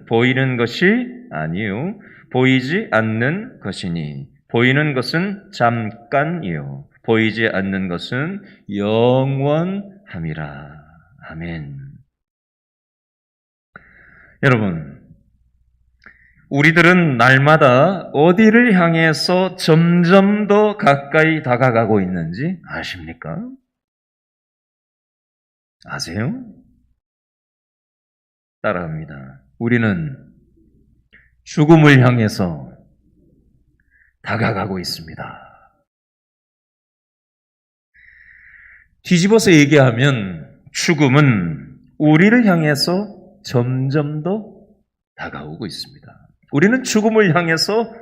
보이는 것이 아니요 보이지 않는 것이니 보이는 것은 잠깐이요 보이지 않는 것은 영원함이라. 아멘. 여러분, 우리들은 날마다 어디를 향해서 점점 더 가까이 다가가고 있는지 아십니까? 아세요? 따라합니다. 우리는 죽음을 향해서 다가가고 있습니다. 뒤집어서 얘기하면 죽음은 우리를 향해서 점점 더 다가오고 있습니다. 우리는 죽음을 향해서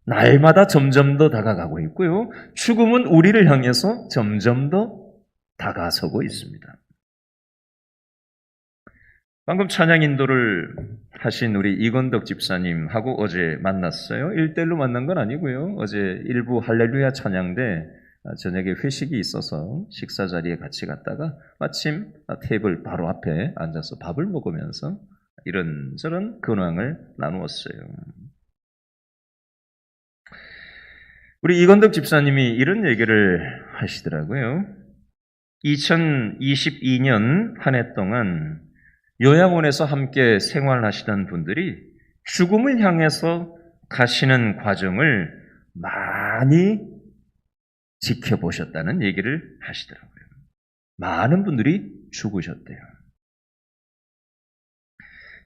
날마다 점점 더 다가가고 있고요. 죽음은 우리를 향해서 점점 더 다가서고 있습니다. 방금 찬양 인도를 하신 우리 이건덕 집사님하고 어제 만났어요. 1대1로 만난 건 아니고요. 어제 일부 할렐루야 찬양대 저녁에 회식이 있어서 식사 자리에 같이 갔다가 마침 테이블 바로 앞에 앉아서 밥을 먹으면서 이런저런 근황을 나누었어요. 우리 이건덕 집사님이 이런 얘기를 하시더라고요. 2022년 한 해 동안 요양원에서 함께 생활하시던 분들이 죽음을 향해서 가시는 과정을 많이 지켜보셨다는 얘기를 하시더라고요. 많은 분들이 죽으셨대요.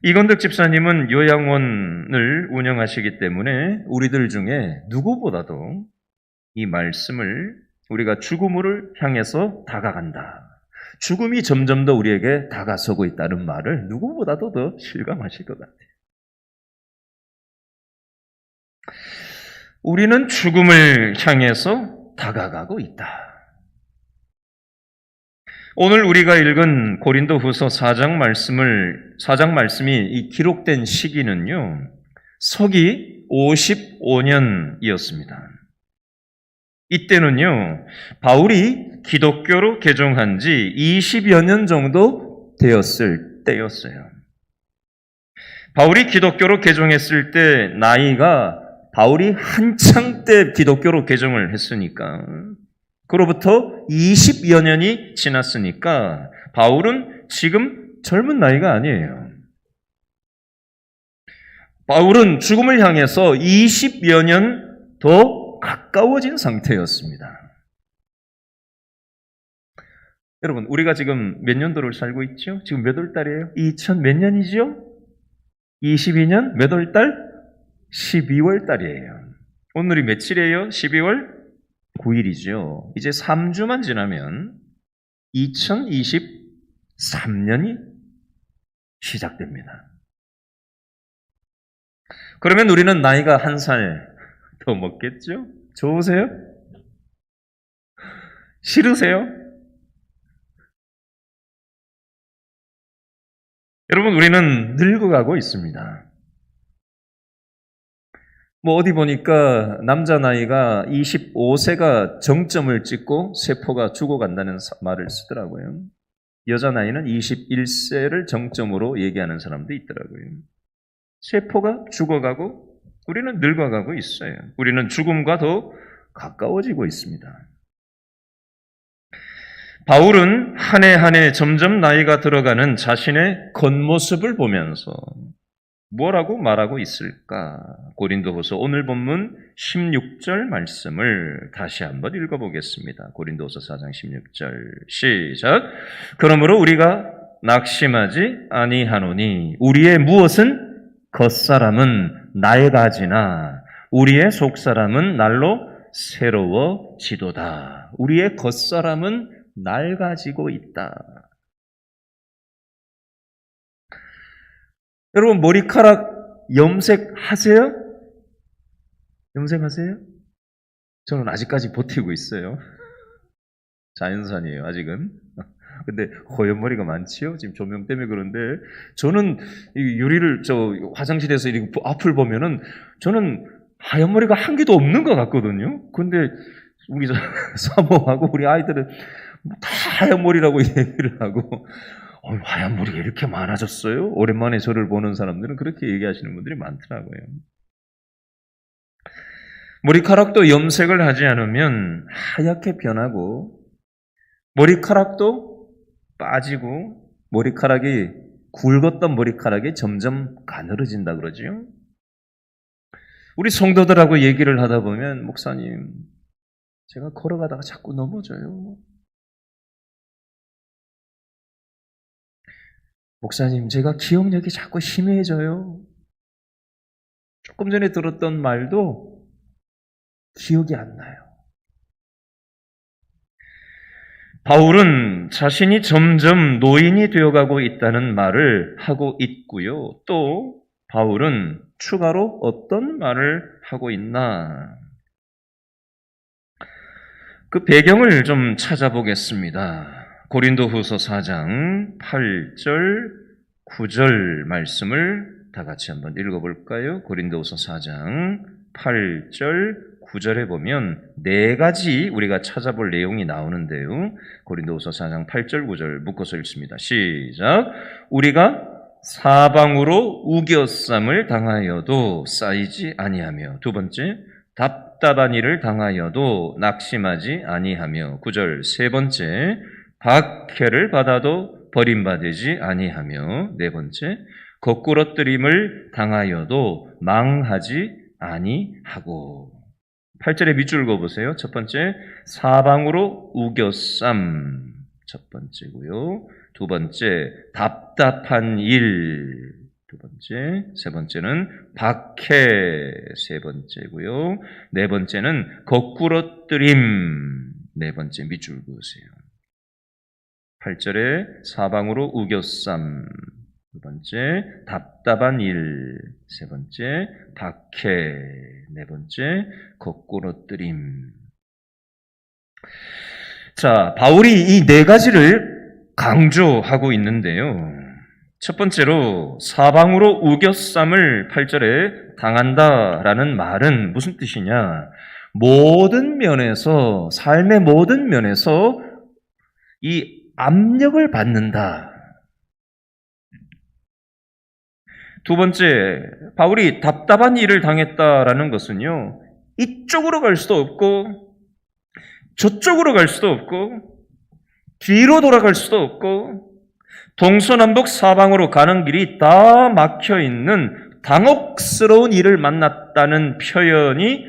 이건덕 집사님은 요양원을 운영하시기 때문에 우리들 중에 누구보다도 이 말씀을 우리가 죽음을 향해서 다가간다. 죽음이 점점 더 우리에게 다가서고 있다는 말을 누구보다도 더 실감하실 것 같아요. 우리는 죽음을 향해서 다가가고 있다. 오늘 우리가 읽은 고린도후서 4장 말씀이 이 기록된 시기는요, 서기 55년이었습니다. 이때는요, 바울이 기독교로 개종한 지 20여 년 정도 되었을 때였어요. 바울이 기독교로 개종했을 때 나이가 바울이 한창 때 기독교로 개종을 했으니까 그로부터 20여 년이 지났으니까 바울은 지금 젊은 나이가 아니에요. 바울은 죽음을 향해서 20여 년 더 가까워진 상태였습니다. 여러분, 우리가 지금 몇 년도를 살고 있죠? 지금 몇 월 달이에요? 2000 몇 년이죠? 22년 몇 월 달? 12월 달이에요. 오늘이 며칠이에요? 12월 9일이죠. 이제 3주만 지나면 2023년이 시작됩니다. 그러면 우리는 나이가 한 살 더 먹겠죠? 좋으세요? 싫으세요? 여러분, 우리는 늙어가고 있습니다. 어디 보니까 남자 나이가 25세가 정점을 찍고 세포가 죽어간다는 말을 쓰더라고요. 여자 나이는 21세를 정점으로 얘기하는 사람도 있더라고요. 세포가 죽어가고 우리는 늙어가고 있어요. 우리는 죽음과 더 가까워지고 있습니다. 바울은 한 해 한 해 점점 나이가 들어가는 자신의 겉모습을 보면서 뭐라고 말하고 있을까? 고린도후서 오늘 본문 16절 말씀을 다시 한번 읽어보겠습니다. 고린도후서 4장 16절 시작. 그러므로 우리가 낙심하지 아니하노니 우리의 무엇은 겉사람은 낡아지나 우리의 속사람은 날로 새로워지도다. 우리의 겉사람은 낡아지고 있다. 여러분, 머리카락 염색하세요? 염색하세요? 저는 아직까지 버티고 있어요. 자연산이에요, 아직은. 근데 허연 머리가 많지요? 지금 조명 때문에 그런데 저는 이 유리를 화장실에서 이렇게 앞을 보면은 저는 하얀 머리가 한 개도 없는 것 같거든요. 근데 우리 사모하고 우리 아이들은 다 하얀 머리라고 얘기를 하고 하얀 머리가 이렇게 많아졌어요? 오랜만에 저를 보는 사람들은 그렇게 얘기하시는 분들이 많더라고요. 머리카락도 염색을 하지 않으면 하얗게 변하고 머리카락도 빠지고 굵었던 머리카락이 점점 가늘어진다 그러지요. 우리 성도들하고 얘기를 하다 보면 목사님, 제가 걸어가다가 자꾸 넘어져요. 목사님, 제가 기억력이 자꾸 희미해져요. 조금 전에 들었던 말도 기억이 안 나요. 바울은 자신이 점점 노인이 되어가고 있다는 말을 하고 있고요. 또 바울은 추가로 어떤 말을 하고 있나? 그 배경을 좀 찾아보겠습니다. 고린도후서 4장 8절, 9절 말씀을 다 같이 한번 읽어볼까요? 고린도후서 4장 8절, 9절에 보면 네 가지 우리가 찾아볼 내용이 나오는데요. 고린도후서 4장 8절, 9절 묶어서 읽습니다. 시작. 우리가 사방으로 우겨쌈을 당하여도 쌓이지 아니하며, 두 번째, 답답한 일을 당하여도 낙심하지 아니하며, 9절, 세 번째, 박해를 받아도 버림받지 아니하며, 네 번째, 거꾸러뜨림을 당하여도 망하지 아니하고. 8절의 밑줄 그어보세요. 첫 번째, 사방으로 우겨쌈, 첫 번째고요. 두 번째, 답답한 일, 두 번째, 세 번째는 박해, 세 번째고요. 네 번째는 거꾸러뜨림, 네 번째 밑줄 그으세요. 8절에 사방으로 우겨쌈, 두 번째, 답답한 일, 세 번째, 박해, 네 번째, 거꾸러뜨림. 자, 바울이 이 네 가지를 강조하고 있는데요. 첫 번째로 사방으로 우겨쌈을 8절에 당한다라는 말은 무슨 뜻이냐? 모든 면에서, 삶의 모든 면에서 이 압력을 받는다. 두 번째, 바울이 답답한 일을 당했다라는 것은요, 이쪽으로 갈 수도 없고 저쪽으로 갈 수도 없고 뒤로 돌아갈 수도 없고 동서남북 사방으로 가는 길이 다 막혀있는 당혹스러운 일을 만났다는 표현이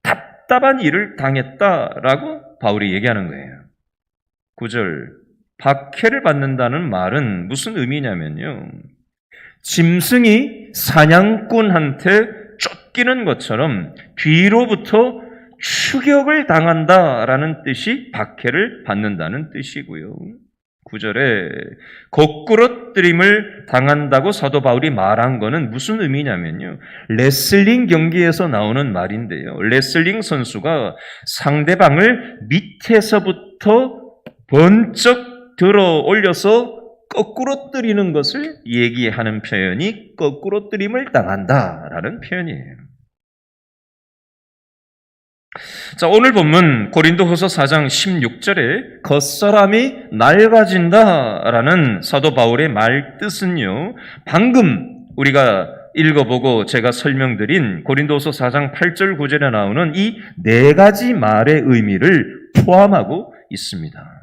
답답한 일을 당했다라고 바울이 얘기하는 거예요. 9절, 박해를 받는다는 말은 무슨 의미냐면요, 짐승이 사냥꾼한테 쫓기는 것처럼 뒤로부터 추격을 당한다라는 뜻이 박해를 받는다는 뜻이고요. 9절에 거꾸러뜨림을 당한다고 사도 바울이 말한 것은 무슨 의미냐면요, 레슬링 경기에서 나오는 말인데요. 레슬링 선수가 상대방을 밑에서부터 번쩍 들어 올려서 거꾸러뜨리는 것을 얘기하는 표현이 거꾸러뜨림을 당한다라는 표현이에요. 자, 오늘 본문 고린도후서 4장 16절에 겉사람이 낡아진다라는 사도 바울의 말 뜻은요, 방금 우리가 읽어보고 제가 설명드린 고린도후서 4장 8절 9절에 나오는 이 네 가지 말의 의미를 포함하고 있습니다.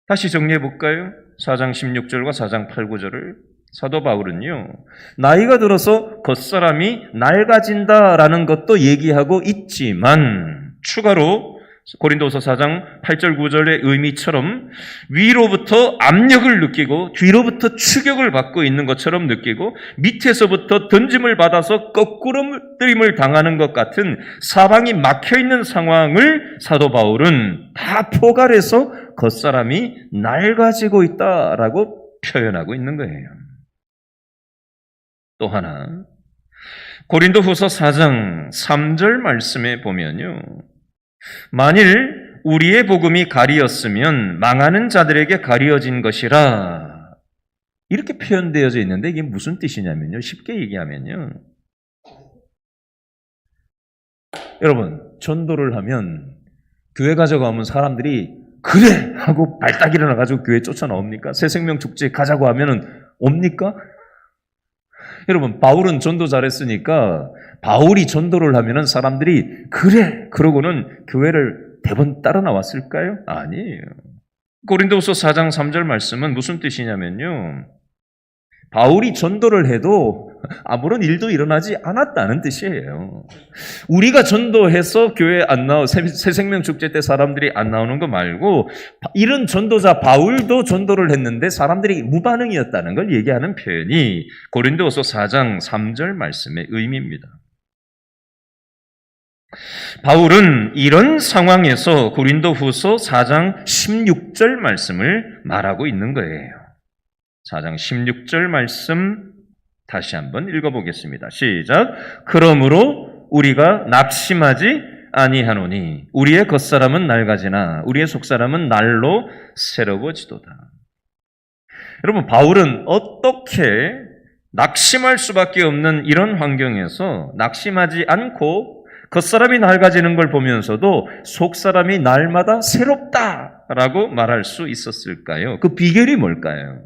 다시 정리해 볼까요? 4장 16절과 4장 8, 9절을. 사도 바울은요, 나이가 들어서 겉사람이 낡아진다라는 것도 얘기하고 있지만 추가로 고린도서 4장 8절 9절의 의미처럼 위로부터 압력을 느끼고 뒤로부터 추격을 받고 있는 것처럼 느끼고 밑에서부터 던짐을 받아서 거꾸러뜨림을 당하는 것 같은 사방이 막혀있는 상황을 사도 바울은 다 포괄해서 겉사람이 낡아지고 있다라고 표현하고 있는 거예요. 또 하나, 고린도후서 4장 3절 말씀에 보면요, 만일 우리의 복음이 가리었으면 망하는 자들에게 가리어진 것이라, 이렇게 표현되어져 있는데 이게 무슨 뜻이냐면요, 쉽게 얘기하면요, 여러분 전도를 하면 교회 가져가면 사람들이 그래! 하고 발딱 일어나가지고 교회 쫓아나옵니까? 새생명 축제 가자고 하면은 옵니까? 여러분, 바울은 전도 잘했으니까 바울이 전도를 하면은 사람들이 그래! 그러고는 교회를 대번 따라 나왔을까요? 아니에요. 고린도후서 4장 3절 말씀은 무슨 뜻이냐면요. 바울이 전도를 해도 아무런 일도 일어나지 않았다는 뜻이에요. 우리가 전도해서 교회에 안 새생명 축제 때 사람들이 안 나오는 거 말고 이런 전도자 바울도 전도를 했는데 사람들이 무반응이었다는 걸 얘기하는 표현이 고린도후서 4장 3절 말씀의 의미입니다. 바울은 이런 상황에서 고린도후서 4장 16절 말씀을 말하고 있는 거예요. 4장 16절 말씀 다시 한번 읽어보겠습니다. 시작. 그러므로 우리가 낙심하지 아니하노니 우리의 겉사람은 낡아지나 우리의 속사람은 날로 새로워지도다. 여러분, 바울은 어떻게 낙심할 수밖에 없는 이런 환경에서 낙심하지 않고 겉사람이 낡아지는 걸 보면서도 속사람이 날마다 새롭다라고 말할 수 있었을까요? 그 비결이 뭘까요?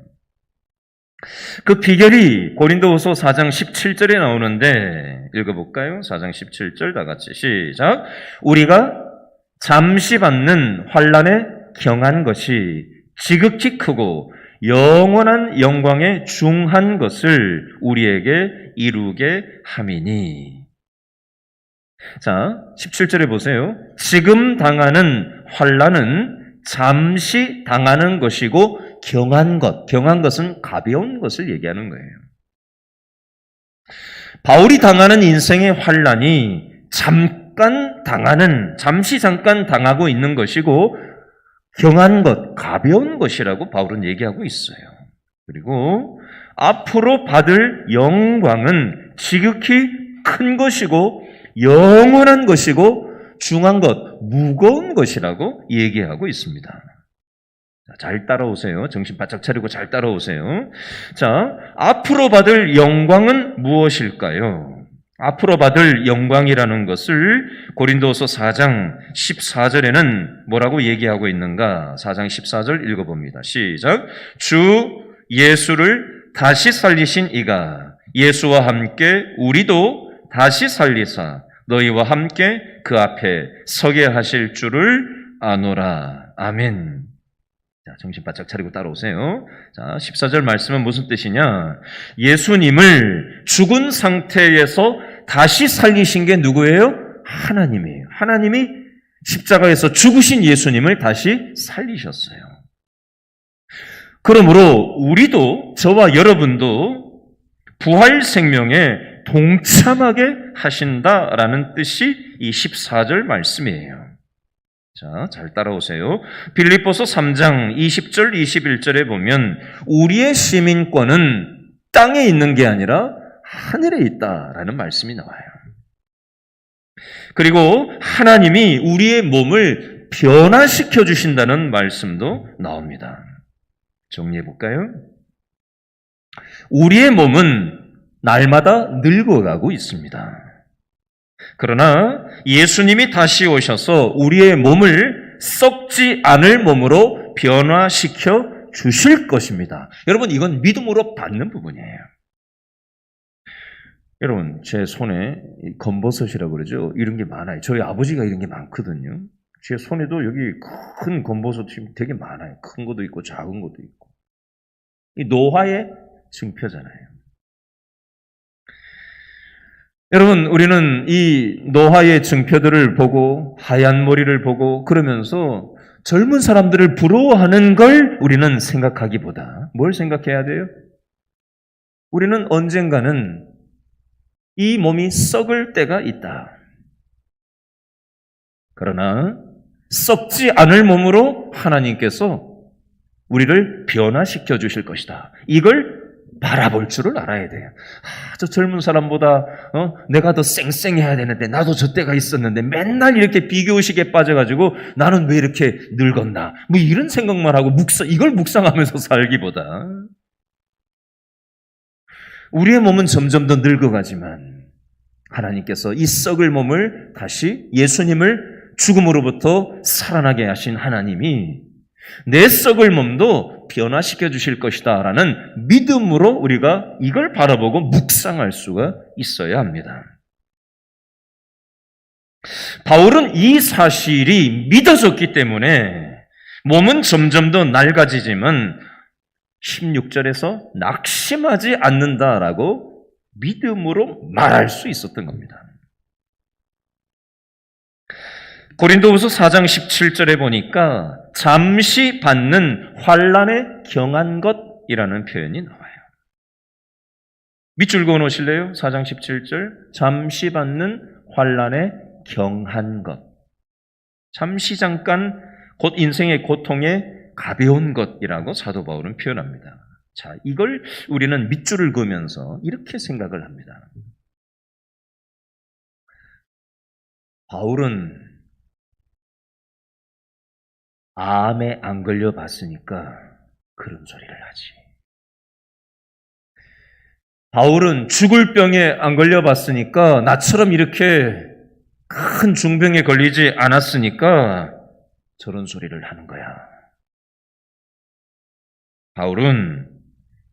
그 비결이 고린도후서 4장 17절에 나오는데 읽어볼까요? 4장 17절 다 같이 시작. 우리가 잠시 받는 환난에 경한 것이 지극히 크고 영원한 영광에 중한 것을 우리에게 이루게 함이니. 자, 17절에 보세요. 지금 당하는 환난은 잠시 당하는 것이고 경한 것은 가벼운 것을 얘기하는 거예요. 바울이 당하는 인생의 환난이 잠시 잠깐 당하고 있는 것이고 경한 것, 가벼운 것이라고 바울은 얘기하고 있어요. 그리고 앞으로 받을 영광은 지극히 큰 것이고 영원한 것이고 중한 것, 무거운 것이라고 얘기하고 있습니다. 잘 따라오세요. 정신 바짝 차리고 잘 따라오세요. 자, 앞으로 받을 영광은 무엇일까요? 앞으로 받을 영광이라는 것을 고린도서 4장 14절에는 뭐라고 얘기하고 있는가? 4장 14절 읽어봅니다. 시작. 주 예수를 다시 살리신 이가 예수와 함께 우리도 다시 살리사 너희와 함께 그 앞에 서게 하실 줄을 아노라. 아멘. 자, 정신 바짝 차리고 따라오세요. 자, 14절 말씀은 무슨 뜻이냐? 예수님을 죽은 상태에서 다시 살리신 게 누구예요? 하나님이에요. 하나님이 십자가에서 죽으신 예수님을 다시 살리셨어요. 그러므로 우리도, 저와 여러분도 부활 생명에 동참하게 하신다라는 뜻이 이 14절 말씀이에요. 자, 잘 따라오세요. 빌립보서 3장 20절, 21절에 보면 우리의 시민권은 땅에 있는 게 아니라 하늘에 있다라는 말씀이 나와요. 그리고 하나님이 우리의 몸을 변화시켜 주신다는 말씀도 나옵니다. 정리해 볼까요? 우리의 몸은 날마다 늙어가고 있습니다. 그러나 예수님이 다시 오셔서 우리의 몸을 썩지 않을 몸으로 변화시켜 주실 것입니다. 여러분, 이건 믿음으로 받는 부분이에요. 여러분, 제 손에 검버섯이라고 그러죠. 이런 게 많아요. 저희 아버지가 이런 게 많거든요. 제 손에도 여기 큰 검버섯이 되게 많아요. 큰 것도 있고 작은 것도 있고. 이 노화의 증표잖아요. 여러분, 우리는 이 노화의 증표들을 보고 하얀 머리를 보고 그러면서 젊은 사람들을 부러워하는 걸 우리는 생각하기보다 뭘 생각해야 돼요? 우리는 언젠가는 이 몸이 썩을 때가 있다. 그러나 썩지 않을 몸으로 하나님께서 우리를 변화시켜 주실 것이다. 이걸 바라볼 줄을 알아야 돼요. 저 젊은 사람보다 내가 더 쌩쌩해야 되는데 나도 저 때가 있었는데 맨날 이렇게 비교의식에 빠져가지고 나는 왜 이렇게 늙었나 뭐 이런 생각만 하고 이걸 묵상하면서 살기보다 우리의 몸은 점점 더 늙어가지만 하나님께서 이 썩을 몸을 다시 예수님을 죽음으로부터 살아나게 하신 하나님이 내 썩을 몸도 변화시켜 주실 것이다 라는 믿음으로 우리가 이걸 바라보고 묵상할 수가 있어야 합니다. 바울은 이 사실이 믿어졌기 때문에 몸은 점점 더 낡아지지만 16절에서 낙심하지 않는다라고 믿음으로 말할 수 있었던 겁니다. 고린도후서 4장 17절에 보니까 잠시 받는 환난에 경한 것이라는 표현이 나와요. 밑줄 그어 놓으실래요? 4장 17절 잠시 받는 환난에 경한 것. 잠시 잠깐 곧 인생의 고통에 가벼운 것이라고 사도 바울은 표현합니다. 자, 이걸 우리는 밑줄을 그으면서 이렇게 생각을 합니다. 바울은 암에 안 걸려봤으니까 그런 소리를 하지. 바울은 죽을 병에 안 걸려봤으니까 나처럼 이렇게 큰 중병에 걸리지 않았으니까 저런 소리를 하는 거야. 바울은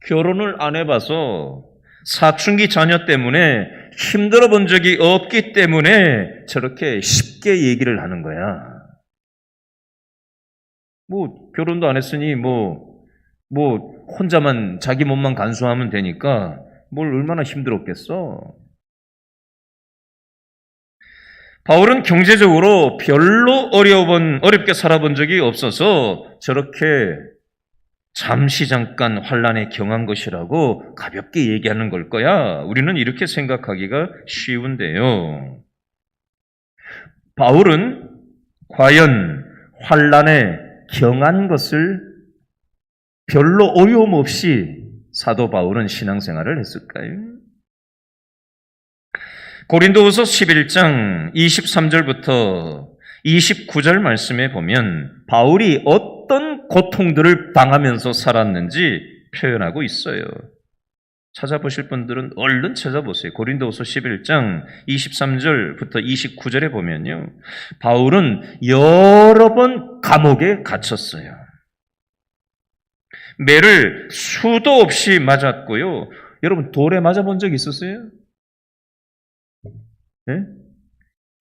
결혼을 안 해봐서 사춘기 자녀 때문에 힘들어 본 적이 없기 때문에 저렇게 쉽게 얘기를 하는 거야. 결혼도 안 했으니 혼자만 자기 몸만 간수하면 되니까 뭘 얼마나 힘들었겠어. 바울은 경제적으로 별로 어렵게 살아본 적이 없어서 저렇게 잠시 잠깐 환난에 경한 것이라고 가볍게 얘기하는 걸 거야. 우리는 이렇게 생각하기가 쉬운데요. 바울은 과연 환난에 경한 것을 별로 어려움 없이 사도 바울은 신앙생활을 했을까요? 고린도후서 11장 23절부터 29절 말씀에 보면 바울이 어떤 고통들을 당하면서 살았는지 표현하고 있어요. 찾아보실 분들은 얼른 찾아보세요. 고린도후서 11장 23절부터 29절에 보면요. 바울은 여러 번 감옥에 갇혔어요. 매를 수도 없이 맞았고요. 여러분 돌에 맞아본 적 있었어요? 네?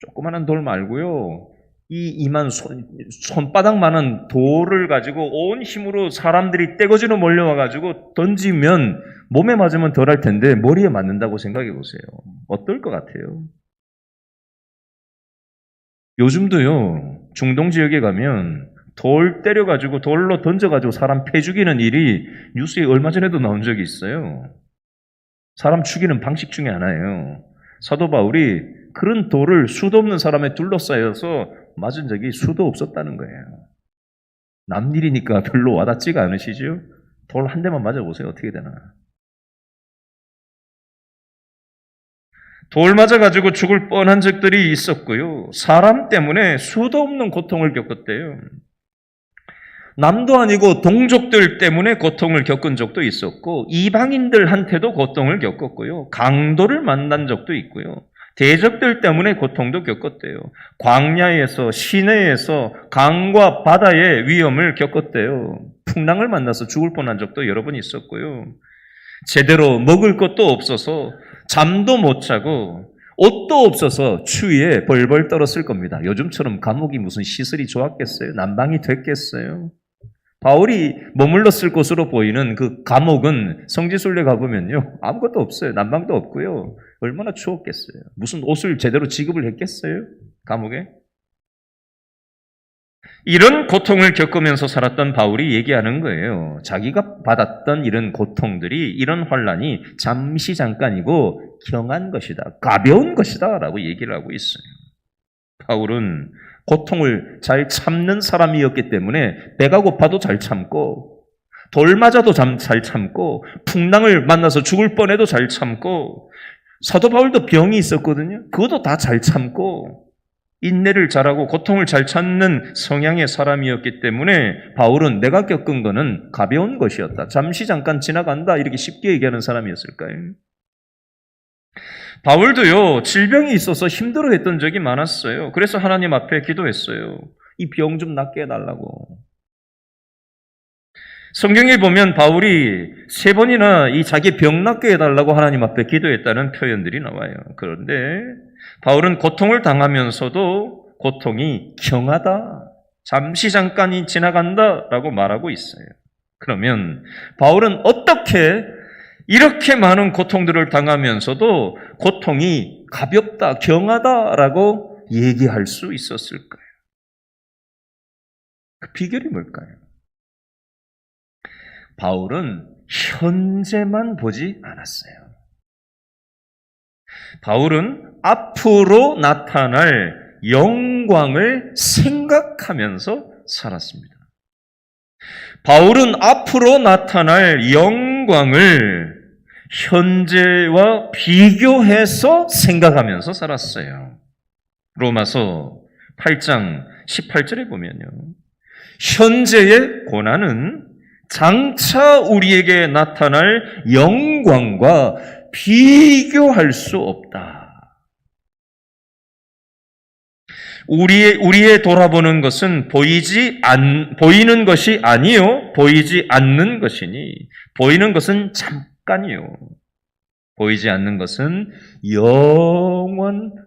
조그마한 돌 말고요. 이만 손바닥만한 돌을 가지고 온 힘으로 사람들이 떼거지로 몰려와가지고 던지면 몸에 맞으면 덜할 텐데 머리에 맞는다고 생각해 보세요. 어떨 것 같아요? 요즘도요. 중동 지역에 가면 돌 때려가지고 돌로 던져가지고 사람 패 죽이는 일이 뉴스에 얼마 전에도 나온 적이 있어요. 사람 죽이는 방식 중에 하나예요. 사도 바울이 그런 돌을 수도 없는 사람에 둘러싸여서 맞은 적이 수도 없었다는 거예요. 남 일이니까 별로 와닿지가 않으시죠? 돌 한 대만 맞아보세요. 어떻게 되나. 돌 맞아가지고 죽을 뻔한 적들이 있었고요. 사람 때문에 수도 없는 고통을 겪었대요. 남도 아니고 동족들 때문에 고통을 겪은 적도 있었고 이방인들한테도 고통을 겪었고요. 강도를 만난 적도 있고요. 대적들 때문에 고통도 겪었대요. 광야에서 시내에서 강과 바다의 위험을 겪었대요. 풍랑을 만나서 죽을 뻔한 적도 여러 번 있었고요. 제대로 먹을 것도 없어서 잠도 못 자고 옷도 없어서 추위에 벌벌 떨었을 겁니다. 요즘처럼 감옥이 무슨 시설이 좋았겠어요? 난방이 됐겠어요? 바울이 머물렀을 곳으로 보이는 그 감옥은 성지순례 가보면요. 아무것도 없어요. 난방도 없고요. 얼마나 추웠겠어요. 무슨 옷을 제대로 지급을 했겠어요? 감옥에? 이런 고통을 겪으면서 살았던 바울이 얘기하는 거예요. 자기가 받았던 이런 고통들이, 이런 환난이 잠시 잠깐이고 경한 것이다. 가벼운 것이다. 라고 얘기를 하고 있어요. 바울은 고통을 잘 참는 사람이었기 때문에 배가 고파도 잘 참고 돌 맞아도 잘 참고 풍랑을 만나서 죽을 뻔해도 잘 참고 사도 바울도 병이 있었거든요. 그것도 다 잘 참고 인내를 잘하고 고통을 잘 참는 성향의 사람이었기 때문에 바울은 내가 겪은 거는 가벼운 것이었다. 잠시 잠깐 지나간다. 이렇게 쉽게 얘기하는 사람이었을까요? 바울도요, 질병이 있어서 힘들어했던 적이 많았어요. 그래서 하나님 앞에 기도했어요. 이 병 좀 낫게 해달라고. 성경에 보면 바울이 3번이나 이 자기 병 낫게 해달라고 하나님 앞에 기도했다는 표현들이 나와요. 그런데 바울은 고통을 당하면서도 고통이 경하다, 잠시 잠깐이 지나간다라고 말하고 있어요. 그러면 바울은 어떻게 이렇게 많은 고통들을 당하면서도 고통이 가볍다, 경하다라고 얘기할 수 있었을까요? 그 비결이 뭘까요? 바울은 현재만 보지 않았어요. 바울은 앞으로 나타날 영광을 생각하면서 살았습니다. 바울은 앞으로 나타날 영광을 현재와 비교해서 생각하면서 살았어요. 로마서 8장 18절에 보면요. 현재의 고난은 장차 우리에게 나타날 영광과 비교할 수 없다. 우리의 돌아보는 것은 보이는 것이 아니요, 보이지 않는 것이니, 보이는 것은 잠깐이요, 보이지 않는 것은 영원함이니라.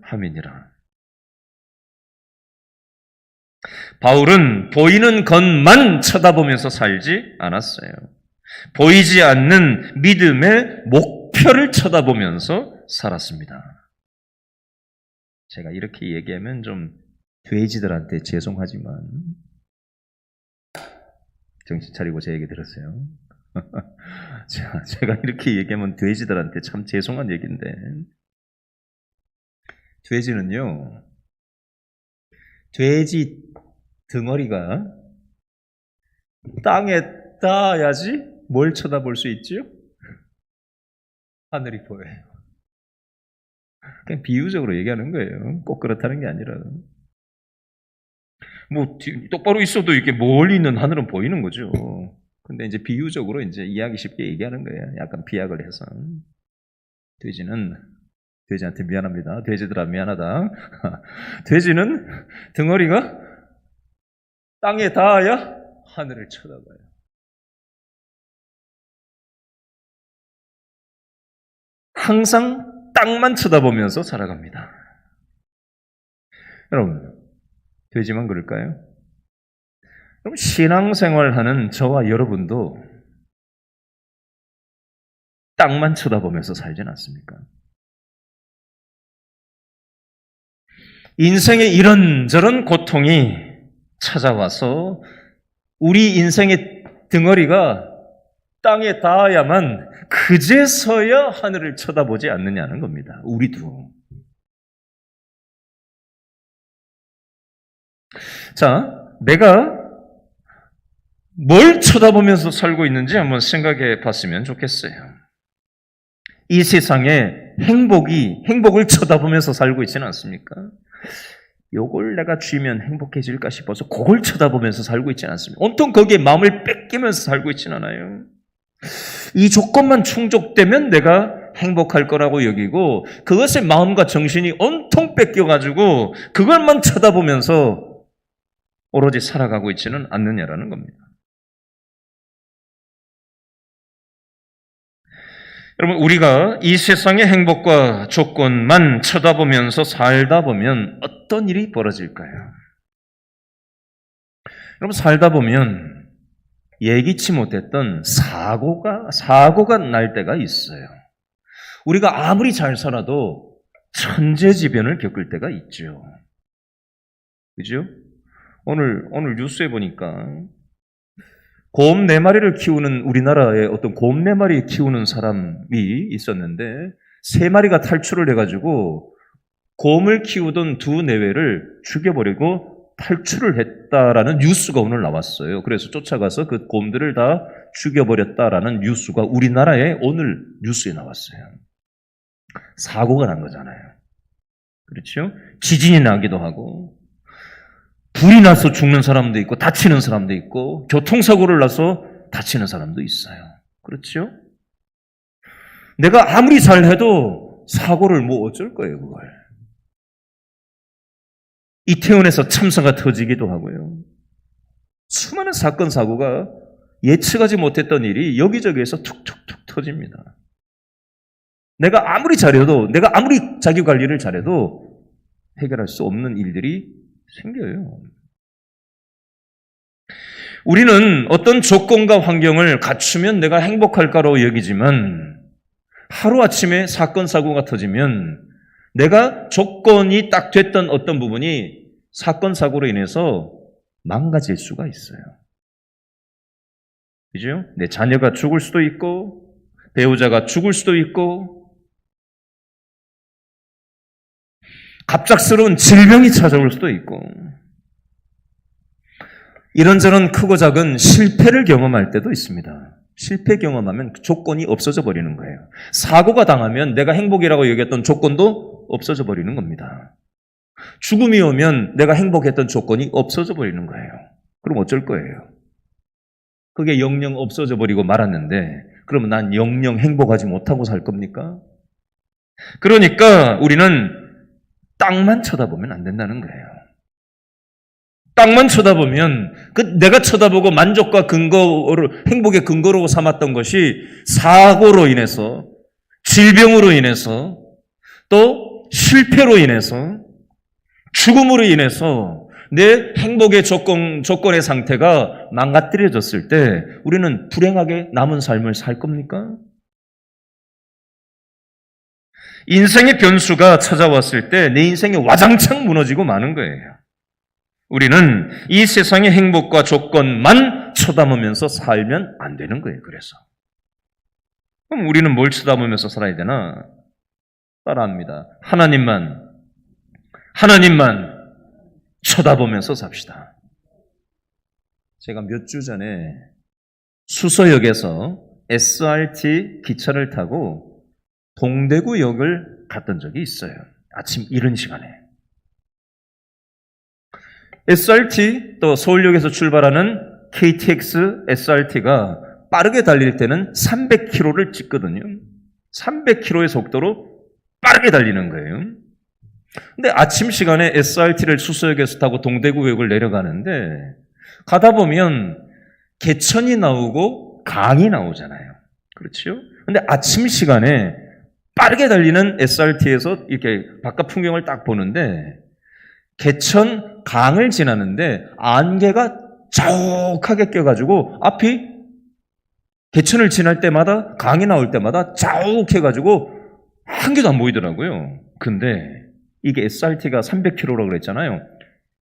바울은 보이는 것만 쳐다보면서 살지 않았어요. 보이지 않는 믿음의 목표를 쳐다보면서 살았습니다. 제가 이렇게 얘기하면 좀 돼지들한테 죄송하지만 정신 차리고 제 얘기 들었어요. 제가 이렇게 얘기하면 돼지들한테 참 죄송한 얘기인데, 돼지는요, 돼지 등어리가 땅에 닿아야지 뭘 쳐다볼 수 있지요? 하늘이 보여요. 그냥 비유적으로 얘기하는 거예요. 꼭 그렇다는 게 아니라. 뭐 똑바로 있어도 이렇게 멀리 있는 하늘은 보이는 거죠. 근데 이제 비유적으로 이제 이해하기 쉽게 얘기하는 거예요. 약간 비약을 해서. 돼지한테 미안합니다. 돼지들아 미안하다. 돼지는 등어리가 땅에 닿아야 하늘을 쳐다봐요. 항상 땅만 쳐다보면서 살아갑니다. 여러분, 돼지만 그럴까요? 여러분, 신앙생활하는 저와 여러분도 땅만 쳐다보면서 살진 않습니까? 인생의 이런저런 고통이 찾아와서 우리 인생의 덩어리가 땅에 닿아야만 그제서야 하늘을 쳐다보지 않느냐는 겁니다. 우리도. 자, 내가 뭘 쳐다보면서 살고 있는지 한번 생각해 봤으면 좋겠어요. 이 세상에 행복을 쳐다보면서 살고 있지는 않습니까? 요걸 내가 쥐면 행복해질까 싶어서 그걸 쳐다보면서 살고 있지는 않습니다. 온통 거기에 마음을 뺏기면서 살고 있지는 않아요. 이 조건만 충족되면 내가 행복할 거라고 여기고 그것에 마음과 정신이 온통 뺏겨가지고 그걸만 쳐다보면서 오로지 살아가고 있지는 않느냐라는 겁니다. 여러분, 우리가 이 세상의 행복과 조건만 쳐다보면서 살다 보면 어떤 일이 벌어질까요? 여러분, 살다 보면 예기치 못했던 사고가 날 때가 있어요. 우리가 아무리 잘 살아도 천재지변을 겪을 때가 있죠. 그죠? 오늘 뉴스에 보니까 곰 4마리를 키우는 우리나라에 어떤 곰 4마리 키우는 사람이 있었는데 3마리가 탈출을 해가지고 곰을 키우던 2 내외를 죽여버리고 탈출을 했다라는 뉴스가 오늘 나왔어요. 그래서 쫓아가서 그 곰들을 다 죽여버렸다라는 뉴스가 우리나라에 오늘 뉴스에 나왔어요. 사고가 난 거잖아요. 그렇죠? 지진이 나기도 하고 불이 나서 죽는 사람도 있고 다치는 사람도 있고 교통사고를 나서 다치는 사람도 있어요. 그렇죠? 내가 아무리 잘해도 사고를 뭐 어쩔 거예요, 그걸. 이태원에서 참사가 터지기도 하고요. 수많은 사건, 사고가 예측하지 못했던 일이 여기저기에서 툭툭툭 터집니다. 내가 아무리 잘해도, 내가 아무리 자기 관리를 잘해도 해결할 수 없는 일들이 생겨요. 우리는 어떤 조건과 환경을 갖추면 내가 행복할까로 여기지만 하루아침에 사건, 사고가 터지면 내가 조건이 딱 됐던 어떤 부분이 사건, 사고로 인해서 망가질 수가 있어요. 그죠? 내 자녀가 죽을 수도 있고, 배우자가 죽을 수도 있고, 갑작스러운 질병이 찾아올 수도 있고, 이런저런 크고 작은 실패를 경험할 때도 있습니다. 실패 경험하면 조건이 없어져 버리는 거예요. 사고가 당하면 내가 행복이라고 여겼던 조건도 없어져 버리는 겁니다. 죽음이 오면 내가 행복했던 조건이 없어져 버리는 거예요. 그럼 어쩔 거예요? 그게 영영 없어져 버리고 말았는데 그러면 난 영영 행복하지 못하고 살 겁니까? 그러니까 우리는 땅만 쳐다보면 안 된다는 거예요. 땅만 쳐다보면 내가 쳐다보고 만족과 근거를 행복의 근거로 삼았던 것이 사고로 인해서, 질병으로 인해서, 또 실패로 인해서, 죽음으로 인해서 내 행복의 조건의 상태가 망가뜨려졌을 때 우리는 불행하게 남은 삶을 살 겁니까? 인생의 변수가 찾아왔을 때 내 인생이 와장창 무너지고 마는 거예요. 우리는 이 세상의 행복과 조건만 쳐다보면서 살면 안 되는 거예요. 그래서 그럼 우리는 뭘 쳐다보면서 살아야 되나? 따라합니다. 하나님만 쳐다보면서 삽시다. 제가 몇 주 전에 수서역에서 SRT 기차를 타고 동대구역을 갔던 적이 있어요. 아침 이른 시간에. SRT, 또 서울역에서 출발하는 KTX SRT가 빠르게 달릴 때는 300km를 찍거든요. 300km의 속도로 빠르게 달리는 거예요. 근데 아침 시간에 SRT를 수서역에서 타고 동대구역을 내려가는데 가다 보면 개천이 나오고 강이 나오잖아요. 그렇죠? 근데 아침 시간에 빠르게 달리는 SRT에서 이렇게 바깥 풍경을 딱 보는데 개천, 강을 지나는데 안개가 자욱하게 껴가지고 앞이 개천을 지날 때마다 강이 나올 때마다 자욱해가지고 한 개도 안 보이더라고요. 근데 이게 SRT가 300km라고 그랬잖아요.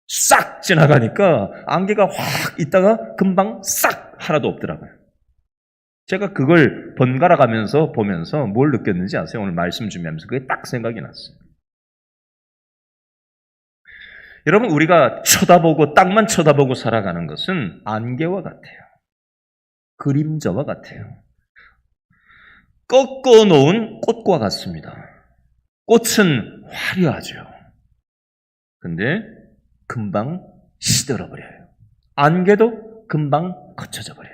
싹 지나가니까 안개가 확 있다가 금방 싹 하나도 없더라고요. 제가 그걸 번갈아 가면서 보면서 뭘 느꼈는지 아세요? 오늘 말씀 준비하면서 그게 딱 생각이 났어요. 여러분, 우리가 쳐다보고 땅만 쳐다보고 살아가는 것은 안개와 같아요. 그림자와 같아요. 꺾어놓은 꽃과 같습니다. 꽃은 화려하죠. 근데 금방 시들어버려요. 안개도 금방 거쳐져 버려요.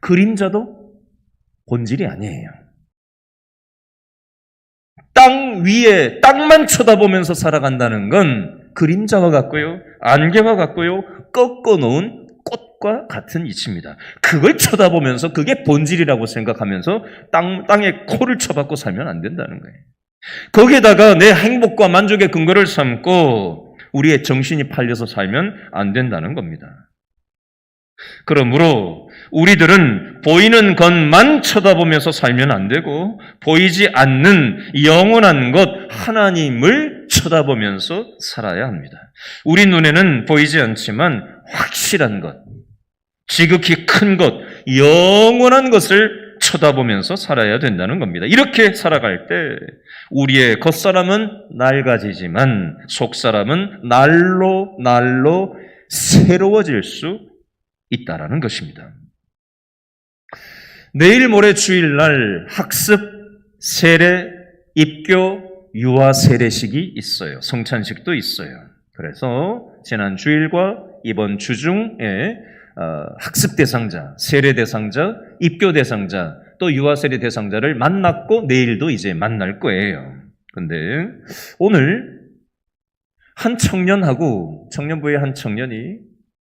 그림자도 본질이 아니에요. 땅 위에 땅만 쳐다보면서 살아간다는 건 그림자와 같고요, 안개와 같고요, 꺾어놓은 꽃과 같은 이치입니다. 그걸 쳐다보면서 그게 본질이라고 생각하면서 땅에 코를 쳐박고 살면 안 된다는 거예요. 거기에다가 내 행복과 만족의 근거를 삼고 우리의 정신이 팔려서 살면 안 된다는 겁니다. 그러므로 우리들은 보이는 것만 쳐다보면서 살면 안 되고 보이지 않는 영원한 것 하나님을 쳐다보면서 살아야 합니다. 우리 눈에는 보이지 않지만 확실한 것, 지극히 큰 것, 영원한 것을 쳐다보면서 살아야 된다는 겁니다. 이렇게 살아갈 때 우리의 겉사람은 낡아지지만 속사람은 날로 새로워질 수 있다라는 것입니다. 내일 모레 주일날 학습, 세례, 입교, 유아 세례식이 있어요. 성찬식도 있어요. 그래서 지난 주일과 이번 주 중에 학습 대상자, 세례 대상자, 입교 대상자, 또 유아세례 대상자를 만났고 내일도 이제 만날 거예요. 근데 오늘 한 청년하고 청년부의 한 청년이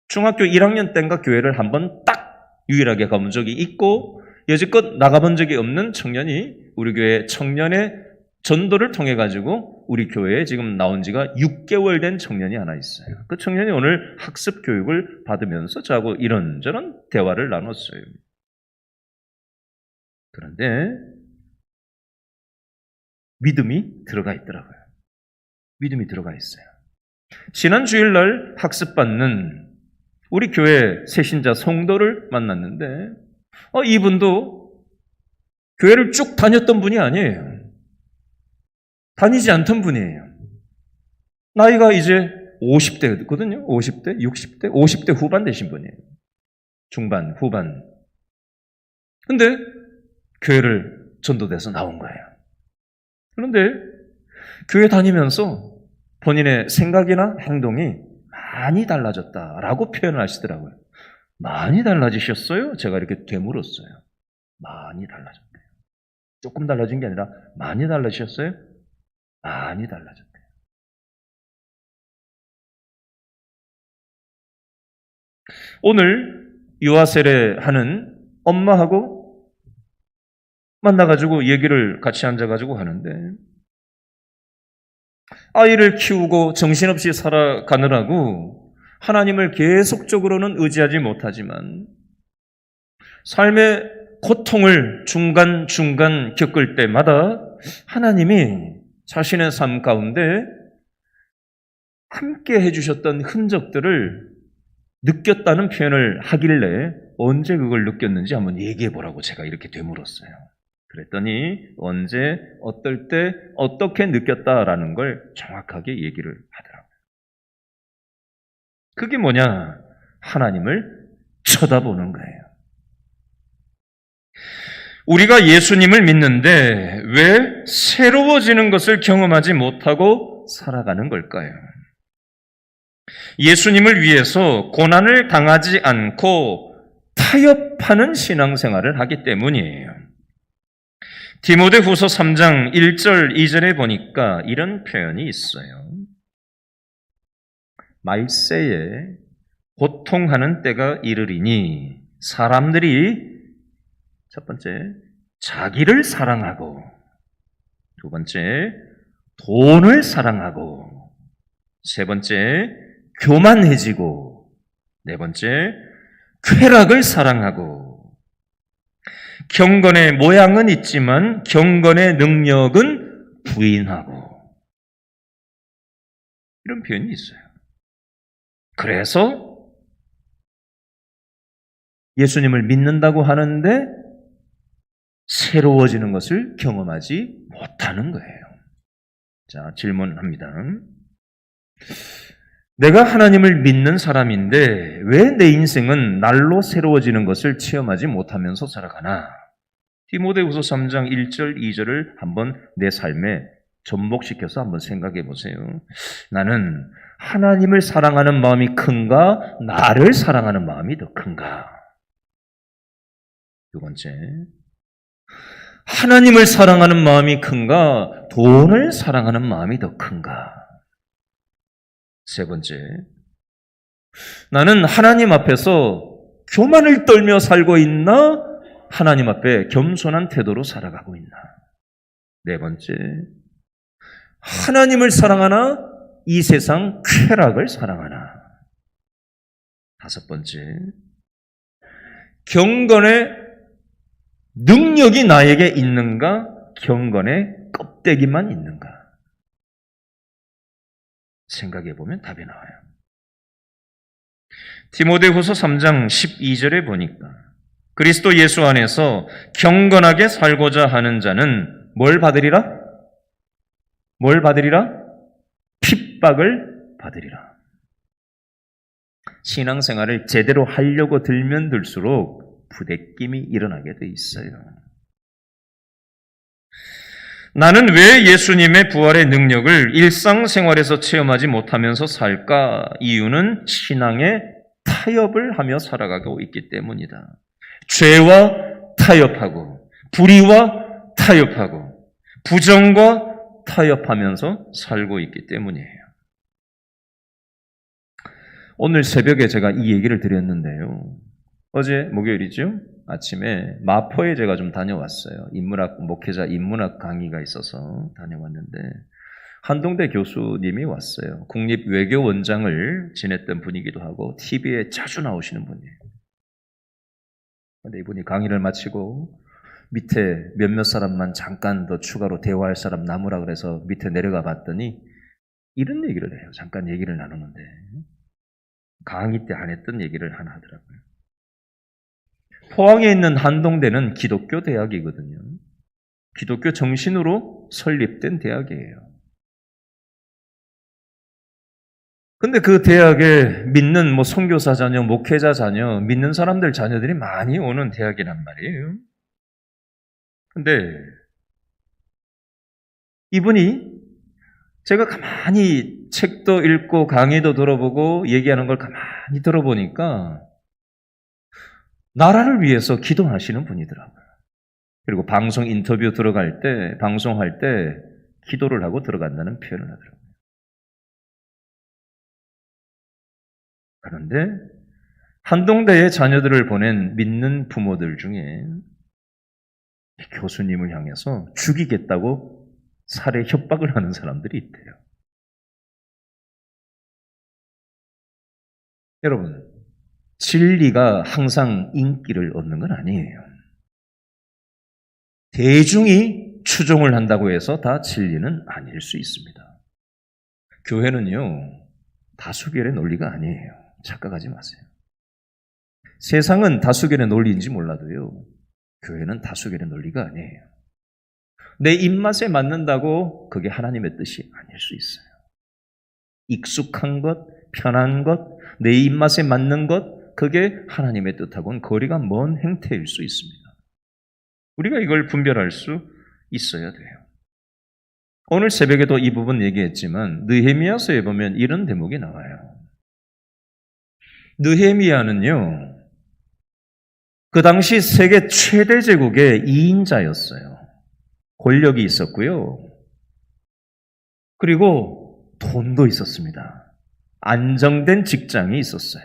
중학교 1학년 때인가 교회를 한번 딱 유일하게 가본 적이 있고 여지껏 나가본 적이 없는 청년이 우리 교회 청년의 전도를 통해 가지고 우리 교회에 지금 나온 지가 6개월 된 청년이 하나 있어요. 그 청년이 오늘 학습 교육을 받으면서 저하고 이런저런 대화를 나눴어요. 그런데 믿음이 들어가 있더라고요. 믿음이 들어가 있어요. 지난 주일날 학습받는 우리 교회 새신자 성도를 만났는데 이분도 교회를 쭉 다녔던 분이 아니에요. 다니지 않던 분이에요. 나이가 이제 50대거든요. 50대, 60대, 50대 후반 되신 분이에요. 중반, 후반. 근데 교회를 전도돼서 나온 거예요. 그런데 교회 다니면서 본인의 생각이나 행동이 많이 달라졌다라고 표현을 하시더라고요. 많이 달라지셨어요? 제가 이렇게 되물었어요. 많이 달라졌대요. 조금 달라진 게 아니라 많이 달라지셨어요? 많이 달라졌대요. 오늘 유아세례 하는 엄마하고 만나가지고 얘기를 같이 앉아가지고 하는데 아이를 키우고 정신없이 살아가느라고 하나님을 계속적으로는 의지하지 못하지만 삶의 고통을 중간중간 겪을 때마다 하나님이 자신의 삶 가운데 함께 해주셨던 흔적들을 느꼈다는 표현을 하길래 언제 그걸 느꼈는지 한번 얘기해 보라고 제가 이렇게 되물었어요. 그랬더니 언제, 어떨 때, 어떻게 느꼈다라는 걸 정확하게 얘기를 하더라고요. 그게 뭐냐? 하나님을 쳐다보는 거예요. 우리가 예수님을 믿는데 왜 새로워지는 것을 경험하지 못하고 살아가는 걸까요? 예수님을 위해서 고난을 당하지 않고 타협하는 신앙생활을 하기 때문이에요. 디모데후서 3장 1절 2절에 보니까 이런 표현이 있어요. 말세에 고통하는 때가 이르리니 사람들이 첫 번째 자기를 사랑하고 두 번째 돈을 사랑하고 세 번째 교만해지고 네 번째 쾌락을 사랑하고 경건의 모양은 있지만 경건의 능력은 부인하고 이런 표현이 있어요. 그래서 예수님을 믿는다고 하는데 새로워지는 것을 경험하지 못하는 거예요. 자, 질문합니다. 내가 하나님을 믿는 사람인데 왜 내 인생은 날로 새로워지는 것을 체험하지 못하면서 살아가나? 디모데후서 3장 1절 2절을 한번 내 삶에 접목시켜서 한번 생각해 보세요. 나는 하나님을 사랑하는 마음이 큰가? 나를 사랑하는 마음이 더 큰가? 두 번째, 하나님을 사랑하는 마음이 큰가? 돈을 사랑하는 마음이 더 큰가? 세 번째, 나는 하나님 앞에서 교만을 떨며 살고 있나? 하나님 앞에 겸손한 태도로 살아가고 있나? 네 번째, 하나님을 사랑하나? 이 세상 쾌락을 사랑하나? 다섯 번째, 경건의 능력이 나에게 있는가? 경건의 껍데기만 있는가? 생각해 보면 답이 나와요. 디모데후서 3장 12절에 보니까 그리스도 예수 안에서 경건하게 살고자 하는 자는 뭘 받으리라? 뭘 받으리라? 핍박을 받으리라. 신앙생활을 제대로 하려고 들면 들수록 부대낌이 일어나게 돼 있어요. 나는 왜 예수님의 부활의 능력을 일상생활에서 체험하지 못하면서 살까? 이유는 신앙의 타협을 하며 살아가고 있기 때문이다. 죄와 타협하고 불의와 타협하고 부정과 타협하면서 살고 있기 때문이에요. 오늘 새벽에 제가 이 얘기를 드렸는데요. 어제 목요일이죠? 아침에 마포에 제가 좀 다녀왔어요. 목회자 인문학 강의가 있어서 다녀왔는데 한동대 교수님이 왔어요. 국립외교원장을 지냈던 분이기도 하고 TV에 자주 나오시는 분이에요. 근데 이분이 강의를 마치고 밑에 몇몇 사람만 잠깐 더 추가로 대화할 사람 남으라 그래서 밑에 내려가 봤더니 이런 얘기를 해요. 잠깐 얘기를 나누는데 강의 때 안 했던 얘기를 하나 하더라고요. 포항에 있는 한동대는 기독교 대학이거든요. 기독교 정신으로 설립된 대학이에요. 근데 그 대학에 믿는 선교사 자녀, 목회자 자녀, 믿는 사람들 자녀들이 많이 오는 대학이란 말이에요. 근데 이분이 제가 가만히 책도 읽고 강의도 들어보고 얘기하는 걸 가만히 들어보니까 나라를 위해서 기도하시는 분이더라고요. 그리고 방송 인터뷰 들어갈 때, 방송할 때 기도를 하고 들어간다는 표현을 하더라고요. 그런데 한동대의 자녀들을 보낸 믿는 부모들 중에 교수님을 향해서 죽이겠다고 살해 협박을 하는 사람들이 있대요. 여러분, 진리가 항상 인기를 얻는 건 아니에요. 대중이 추종을 한다고 해서 다 진리는 아닐 수 있습니다. 교회는요, 다수결의 논리가 아니에요. 착각하지 마세요. 세상은 다수결의 논리인지 몰라도요, 교회는 다수결의 논리가 아니에요. 내 입맛에 맞는다고 그게 하나님의 뜻이 아닐 수 있어요. 익숙한 것, 편한 것, 내 입맛에 맞는 것, 그게 하나님의 뜻하고는 거리가 먼 행태일 수 있습니다. 우리가 이걸 분별할 수 있어야 돼요. 오늘 새벽에도 이 부분 얘기했지만 느헤미야서에 보면 이런 대목이 나와요. 느헤미야는요, 그 당시 세계 최대 제국의 2인자였어요. 권력이 있었고요. 그리고 돈도 있었습니다. 안정된 직장이 있었어요.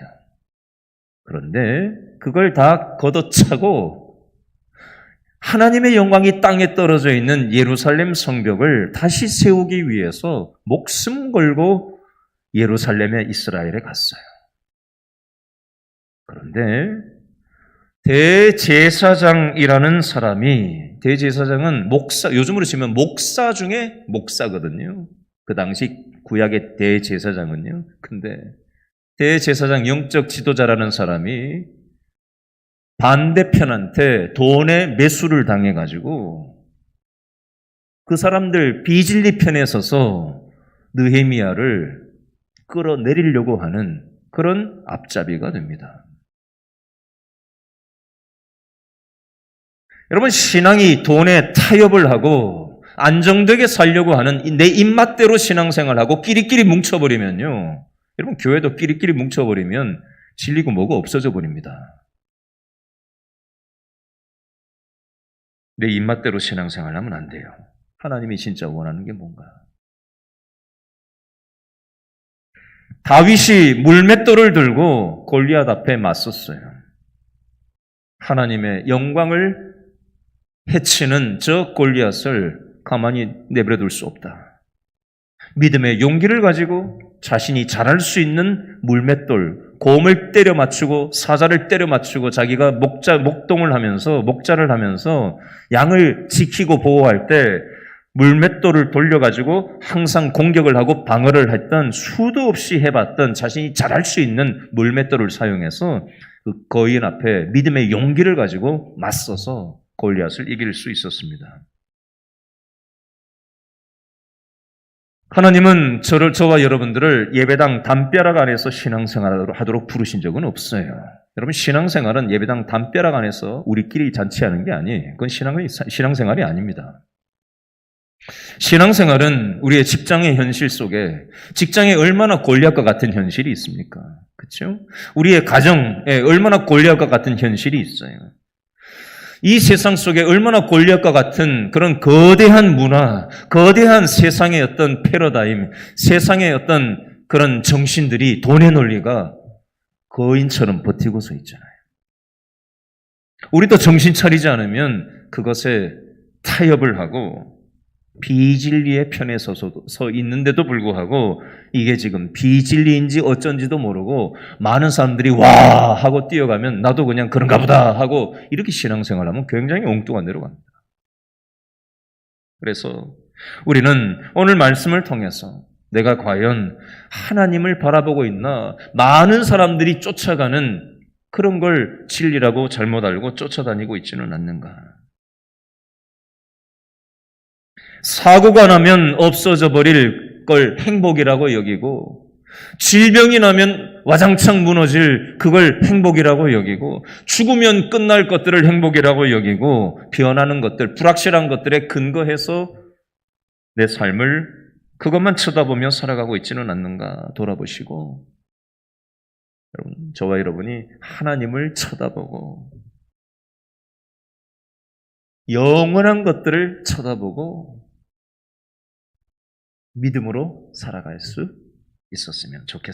그런데 그걸 다 걷어차고 하나님의 영광이 땅에 떨어져 있는 예루살렘 성벽을 다시 세우기 위해서 목숨 걸고 예루살렘에 이스라엘에 갔어요. 그런데 대제사장이라는 사람이, 대제사장은 목사, 요즘으로 치면 목사 중에 목사거든요. 그 당시 구약의 대제사장은요. 근데 대제사장 영적 지도자라는 사람이 반대편한테 돈의 매수를 당해가지고 그 사람들 비진리 편에 서서 느헤미야를 끌어내리려고 하는 그런 앞잡이가 됩니다. 여러분, 신앙이 돈에 타협을 하고 안정되게 살려고 하는 내 입맛대로 신앙생활하고 끼리끼리 뭉쳐버리면요. 여러분, 교회도 끼리끼리 뭉쳐버리면 진리고 뭐고 없어져 버립니다. 내 입맛대로 신앙생활하면 안 돼요. 하나님이 진짜 원하는 게 뭔가. 다윗이 물맷돌을 들고 골리앗 앞에 맞섰어요. 하나님의 영광을 해치는 저 골리앗을 가만히 내버려둘 수 없다. 믿음의 용기를 가지고 자신이 잘할 수 있는 물맷돌, 곰을 때려 맞추고 사자를 때려 맞추고 자기가 목동을 하면서 목자를 하면서 양을 지키고 보호할 때 물맷돌을 돌려가지고 항상 공격을 하고 방어를 했던, 수도 없이 해봤던 자신이 잘할 수 있는 물맷돌을 사용해서 그 거인 앞에 믿음의 용기를 가지고 맞서서 골리앗을 이길 수 있었습니다. 하나님은 저와 여러분들을 예배당 담벼락 안에서 신앙생활을 하도록 부르신 적은 없어요. 여러분, 신앙생활은 예배당 담벼락 안에서 우리끼리 잔치하는 게 아니에요. 그건 신앙생활이 아닙니다. 신앙생활은 우리의 직장의 현실 속에, 직장에 얼마나 골리앗과 같은 현실이 있습니까? 그렇죠? 우리의 가정에 얼마나 골리앗과 같은 현실이 있어요. 이 세상 속에 얼마나 골리앗과 같은 그런 거대한 문화, 거대한 세상의 어떤 패러다임, 세상의 어떤 그런 정신들이, 돈의 논리가 거인처럼 버티고 서 있잖아요. 우리도 정신 차리지 않으면 그것에 타협을 하고 비진리의 편에 서 있는데도 불구하고 이게 지금 비진리인지 어쩐지도 모르고 많은 사람들이 와 하고 뛰어가면 나도 그냥 그런가 보다 하고 이렇게 신앙생활하면 굉장히 엉뚱한 데로 갑니다. 그래서 우리는 오늘 말씀을 통해서 내가 과연 하나님을 바라보고 있나, 많은 사람들이 쫓아가는 그런 걸 진리라고 잘못 알고 쫓아다니고 있지는 않는가. 사고가 나면 없어져 버릴 걸 행복이라고 여기고, 질병이 나면 와장창 무너질 그걸 행복이라고 여기고, 죽으면 끝날 것들을 행복이라고 여기고, 변하는 것들, 불확실한 것들에 근거해서 내 삶을 그것만 쳐다보며 살아가고 있지는 않는가 돌아보시고, 여러분, 저와 여러분이 하나님을 쳐다보고 영원한 것들을 쳐다보고 믿음으로 살아갈 수 있었으면 좋겠습니다.